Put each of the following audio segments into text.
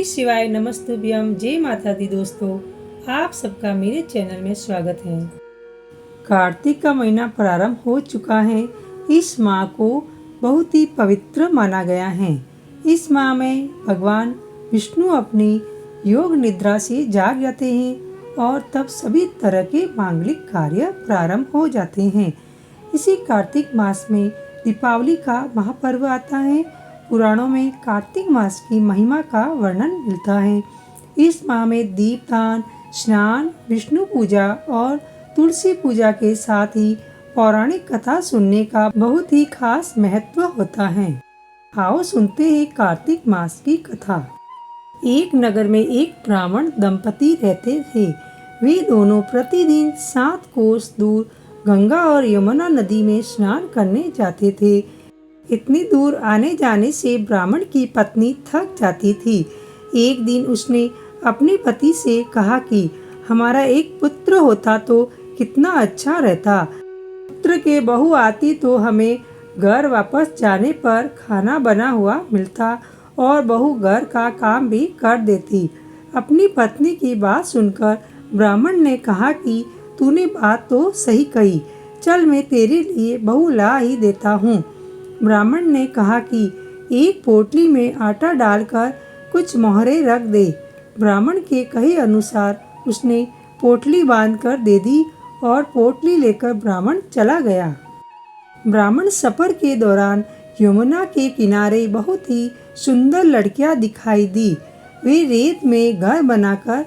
शिवाय नमस्तुभ्यम। जय माता दी। दोस्तों, आप सबका मेरे चैनल में स्वागत है। कार्तिक का महीना प्रारंभ हो चुका है। इस माह को बहुत ही पवित्र माना गया है। इस माह में भगवान विष्णु अपनी योग निद्रा से जाग जाते हैं और तब सभी तरह के मांगलिक कार्य प्रारंभ हो जाते हैं। इसी कार्तिक मास में दीपावली का महापर्व आता है। पुराणों में कार्तिक मास की महिमा का वर्णन मिलता है। इस माह में दीपदान, स्नान, विष्णु पूजा और तुलसी पूजा के साथ ही पौराणिक कथा सुनने का बहुत ही खास महत्व होता है। आओ सुनते हैं कार्तिक मास की कथा। एक नगर में एक ब्राह्मण दंपति रहते थे। वे दोनों प्रतिदिन 7 कोस दूर गंगा और यमुना नदी में स्नान करने जाते थे। इतनी दूर आने जाने से ब्राह्मण की पत्नी थक जाती थी। एक दिन उसने अपने पति से कहा कि हमारा एक पुत्र होता तो कितना अच्छा रहता। पुत्र के बहू आती तो हमें घर वापस जाने पर खाना बना हुआ मिलता और बहू घर का काम भी कर देती। अपनी पत्नी की बात सुनकर ब्राह्मण ने कहा कि तूने बात तो सही कही, चल मैं तेरे लिए बहू ला ही देता हूँ। ब्राह्मण ने कहा कि एक पोटली में आटा डालकर कुछ मोहरे रख दे। ब्राह्मण के कहे अनुसार उसने पोटली बांधकर दे दी और पोटली लेकर ब्राह्मण चला गया। ब्राह्मण सफर के दौरान यमुना के किनारे बहुत ही सुंदर लड़कियां दिखाई दी। वे रेत में घर बनाकर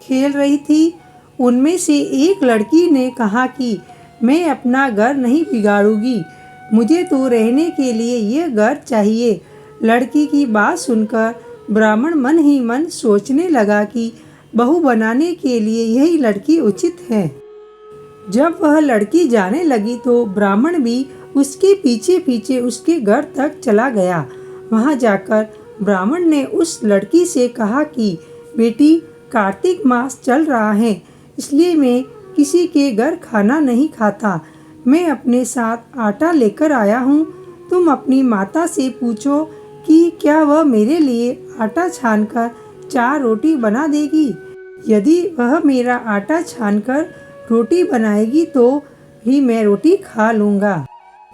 खेल रही थी। उनमें से एक लड़की ने कहा कि मैं अपना घर नहीं बिगाड़ूंगी, मुझे तो रहने के लिए ये घर चाहिए। लड़की की बात सुनकर ब्राह्मण मन ही मन सोचने लगा कि बहू बनाने के लिए यही लड़की उचित है। जब वह लड़की जाने लगी तो ब्राह्मण भी उसके पीछे पीछे उसके घर तक चला गया। वहां जाकर ब्राह्मण ने उस लड़की से कहा कि बेटी, कार्तिक मास चल रहा है, इसलिए मैं किसी के घर खाना नहीं खाता। मैं अपने साथ आटा लेकर आया हूँ। तुम अपनी माता से पूछो कि क्या वह मेरे लिए आटा छानकर 4 रोटी बना देगी। यदि वह मेरा आटा छानकर रोटी बनाएगी तो ही मैं रोटी खा लूँगा।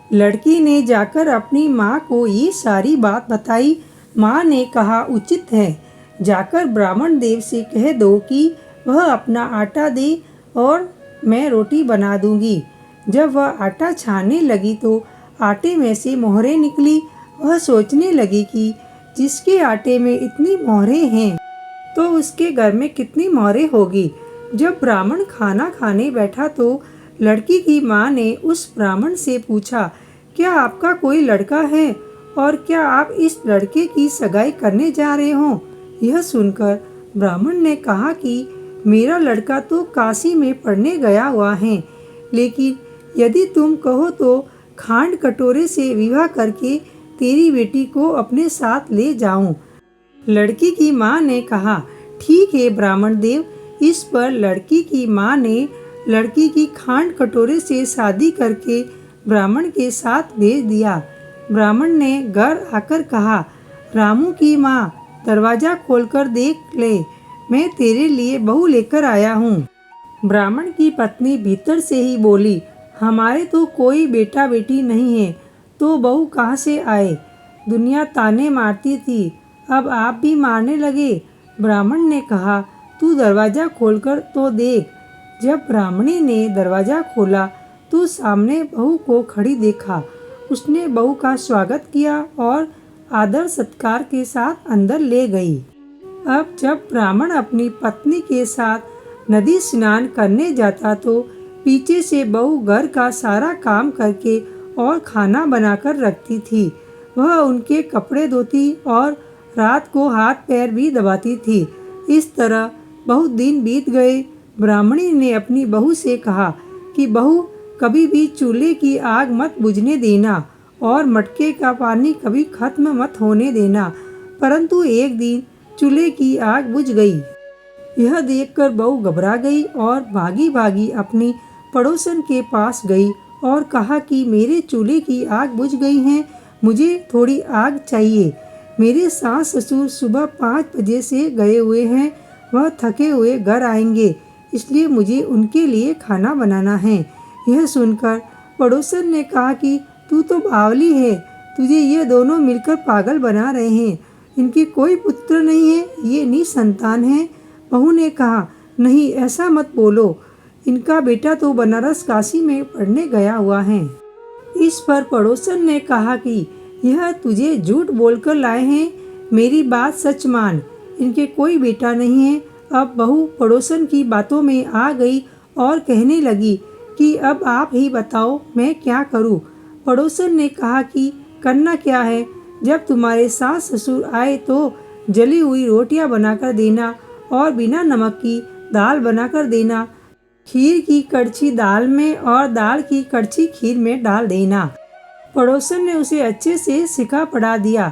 लड़की ने जाकर अपनी माँ को ये सारी बात बताई। माँ ने कहा उचित है, जाकर ब्राह्मण देव से कह दो कि वह अपना आटा दे और मैं रोटी बना दूंगी। जब वह आटा छानने लगी तो आटे में से मोहरें निकली। वह सोचने लगी कि जिसके आटे में इतनी मोहरें हैं तो उसके घर में कितनी मोहरें होगी। जब ब्राह्मण खाना खाने बैठा तो लड़की की माँ ने उस ब्राह्मण से पूछा, क्या आपका कोई लड़का है और क्या आप इस लड़के की सगाई करने जा रहे हो। यह सुनकर ब्राह्मण ने कहा कि मेरा लड़का तो काशी में पढ़ने गया हुआ है, लेकिन यदि तुम कहो तो खांड कटोरे से विवाह करके तेरी बेटी को अपने साथ ले जाऊं। लड़की की माँ ने कहा ठीक है ब्राह्मण देव। इस पर लड़की की माँ ने लड़की की खांड कटोरे से शादी करके ब्राह्मण के साथ भेज दिया। ब्राह्मण ने घर आकर कहा, रामू की माँ, दरवाजा खोलकर देख ले, मैं तेरे लिए बहू लेकर आया हूँ। ब्राह्मण की पत्नी भीतर से ही बोली, हमारे तो कोई बेटा बेटी नहीं है, तो बहू कहाँ से आए। दुनिया ताने मारती थी, अब आप भी मारने लगे। ब्राह्मण ने कहा, तू दरवाज़ा खोलकर तो देख। जब ब्राह्मणी ने दरवाज़ा खोला तो सामने बहू को खड़ी देखा। उसने बहू का स्वागत किया और आदर सत्कार के साथ अंदर ले गई। अब जब ब्राह्मण अपनी पत्नी के साथ नदी स्नान करने जाता तो पीछे से बहू घर का सारा काम करके और खाना बनाकर रखती थी। वह उनके कपड़े धोती और रात को हाथ पैर भी दबाती थी। इस तरह बहुत दिन बीत गए। ब्राह्मणी ने अपनी बहू से कहा कि बहू, कभी भी चूल्हे की आग मत बुझने देना और मटके का पानी कभी खत्म मत होने देना। परंतु एक दिन चूल्हे की आग बुझ गई। यह देखकर बहू घबरा गई और भागी भागी अपनी पड़ोसन के पास गई और कहा कि मेरे चूल्हे की आग बुझ गई है, मुझे थोड़ी आग चाहिए। मेरे सास ससुर सुबह 5 बजे से गए हुए हैं, वह थके हुए घर आएंगे, इसलिए मुझे उनके लिए खाना बनाना है। यह सुनकर पड़ोसन ने कहा कि तू तो बावली है, तुझे ये दोनों मिलकर पागल बना रहे हैं। इनके कोई पुत्र नहीं है, ये निसंतान है। बहू ने कहा, नहीं ऐसा मत बोलो, इनका बेटा तो बनारस काशी में पढ़ने गया हुआ है। इस पर पड़ोसन ने कहा कि यह तुझे झूठ बोलकर लाए हैं, मेरी बात सच मान, इनके कोई बेटा नहीं है। अब बहू पड़ोसन की बातों में आ गई और कहने लगी कि अब आप ही बताओ मैं क्या करूं। पड़ोसन ने कहा कि करना क्या है, जब तुम्हारे सास ससुर आए तो जली हुई रोटियां बनाकर देना और बिना नमक की दाल बनाकर देना, खीर की कड़छी दाल में और दाल की कड़छी खीर में डाल देना। पड़ोसन ने उसे अच्छे से सिखा पढ़ा दिया।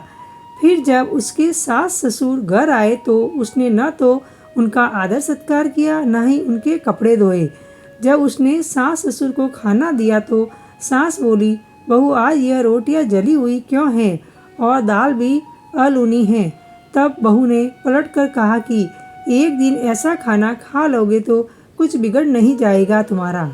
फिर जब उसके सास ससुर घर आए तो उसने न तो उनका आदर सत्कार किया, न ही उनके कपड़े धोए। जब उसने सास ससुर को खाना दिया तो सास बोली, बहू आज यह रोटियां जली हुई क्यों हैं और दाल भी अलूनी है। तब बहू ने पलटकर कहा कि एक दिन ऐसा खाना खा लोगे तो कुछ बिगड़ नहीं जाएगा तुम्हारा।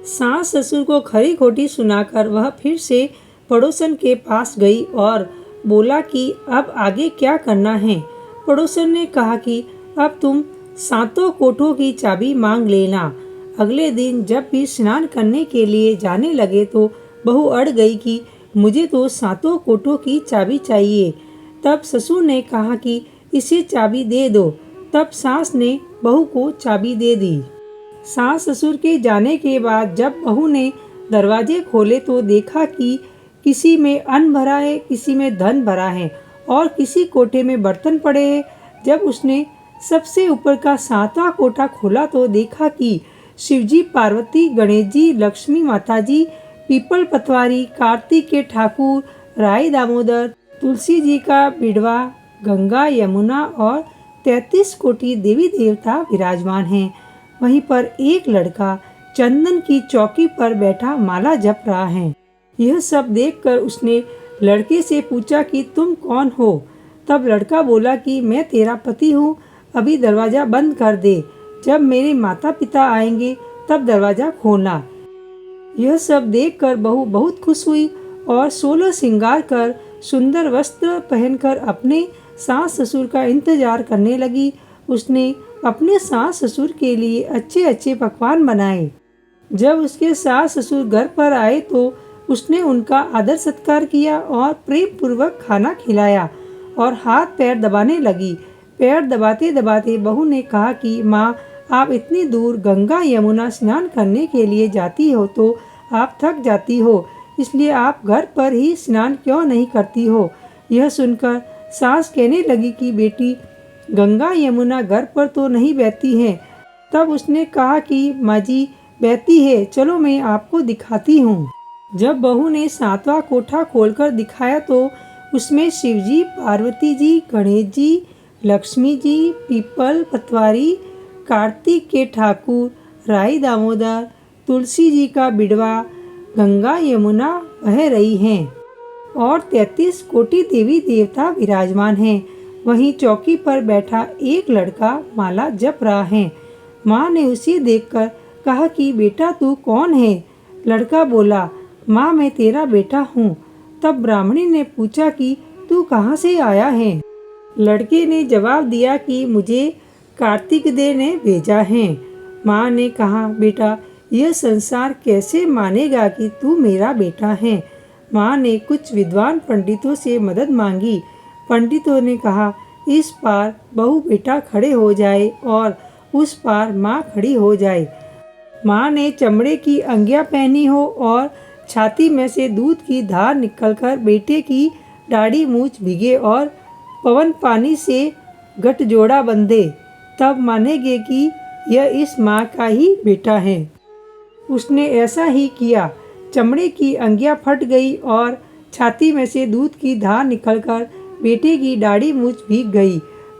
सास ससुर को खरी खोटी सुनाकर वह फिर से पड़ोसन के पास गई और बोला कि अब आगे क्या करना है। पड़ोसन ने कहा कि अब तुम सातों कोठों की चाबी मांग लेना। अगले दिन जब भी स्नान करने के लिए जाने लगे तो बहू अड़ गई कि मुझे तो सातों कोठों की चाबी चाहिए। तब ससुर ने कहा कि इसे चाबी दे दो। तब सास ने बहू को चाबी दे दी। सास ससुर के जाने के बाद जब बहू ने दरवाजे खोले तो देखा कि किसी में अन्न भरा है, किसी में धन भरा है और किसी कोठे में बर्तन पड़े हैं। जब उसने सबसे ऊपर का 7वां कोठा खोला तो देखा कि शिवजी, पार्वती, गणेश जी, लक्ष्मी माता जी, पीपल पतवारी, कार्तिक के ठाकुर, राई दामोदर, तुलसी जी का बिड़वा, गंगा, यमुना और 33 कोटि देवी देवता विराजमान हैं। वहीं पर एक लड़का चंदन की चौकी पर बैठा माला जप रहा है। यह सब देखकर उसने लड़के से पूछा कि तुम कौन हो। तब लड़का बोला कि मैं तेरा पति हूँ, अभी दरवाजा बंद कर दे, जब मेरे माता पिता आएंगे तब दरवाजा खोलना। यह सब देखकर बहू बहुत खुश हुई और 16 श्रृंगार कर सुंदर वस्त्र पहनकर अपने सास ससुर का इंतजार करने लगी। उसने अपने सास ससुर के लिए अच्छे अच्छे पकवान बनाए। जब उसके सास ससुर घर पर आए तो उसने उनका आदर सत्कार किया और प्रेम पूर्वक खाना खिलाया और हाथ पैर दबाने लगी। पैर दबाते दबाते बहू ने कहा कि माँ, आप इतनी दूर गंगा यमुना स्नान करने के लिए जाती हो तो आप थक जाती हो, इसलिए आप घर पर ही स्नान क्यों नहीं करती हो। यह सुनकर सास कहने लगी कि बेटी, गंगा यमुना घर पर तो नहीं बहती हैं। तब उसने कहा कि माँ जी, बहती है, चलो मैं आपको दिखाती हूँ। जब बहू ने 7वां कोठा खोलकर दिखाया तो उसमें शिवजी, पार्वती जी, गणेश जी, लक्ष्मी जी, पीपल पतवारी, कार्तिक के ठाकुर, राई दामोदर, तुलसी जी का बिड़वा, गंगा यमुना बह रही हैं और 33 कोटि देवी देवता विराजमान हैं। वहीं चौकी पर बैठा एक लड़का माला जप रहा है। माँ ने उसे देखकर कहा कि बेटा तू कौन है। लड़का बोला, माँ मैं तेरा बेटा हूँ। तब ब्राह्मणी ने पूछा कि तू कहाँ से आया है। लड़के ने जवाब दिया कि मुझे कार्तिक देव ने भेजा है। माँ ने कहा, बेटा यह संसार कैसे मानेगा कि तू मेरा बेटा है। माँ ने कुछ विद्वान पंडितों से मदद मांगी। पंडितों ने कहा, इस पार बहू बेटा खड़े हो जाए और उस पार माँ खड़ी हो जाए। माँ ने चमड़े की अंगियाँ पहनी हो और छाती में से दूध की धार निकलकर बेटे की दाढ़ी मूछ भिगे और पवन पानी से गठजोड़ा बंधे, तब मानेंगे कि यह इस माँ का ही बेटा है। उसने ऐसा ही किया। चमड़े की अंगियाँ फट गई और छाती में से दूध की धार निकलकर बेटे की दाढ़ी मूछ भीग गई।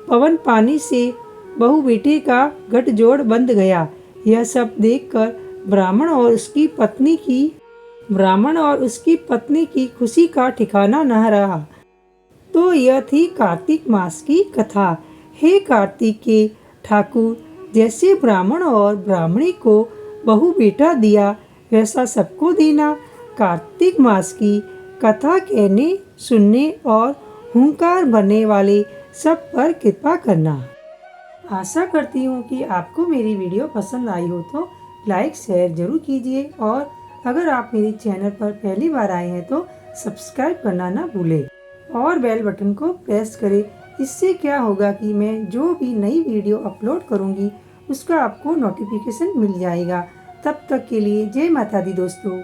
पवन पानी से बहू बेटे का गठजोड़ बंध गया। यह सब देखकर ब्राह्मण और उसकी पत्नी की खुशी का ठिकाना न रहा। तो यह थी कार्तिक मास की कथा। हे कार्तिक के ठाकुर, जैसे ब्राह्मण और ब्राह्मणी को बहू बेटा दिया, वैसा सबको देना। कार्तिक मास की कथा कहने, सुनने और हुंकार भरने वाले सब पर कृपा करना। आशा करती हूँ कि आपको मेरी वीडियो पसंद आई हो तो लाइक शेयर जरूर कीजिए, और अगर आप मेरे चैनल पर पहली बार आए हैं तो सब्सक्राइब करना ना भूलें और बेल बटन को प्रेस करें। इससे क्या होगा कि मैं जो भी नई वीडियो अपलोड करूँगी उसका आपको नोटिफिकेशन मिल जाएगा। तब तक के लिए जय माता दी दोस्तों।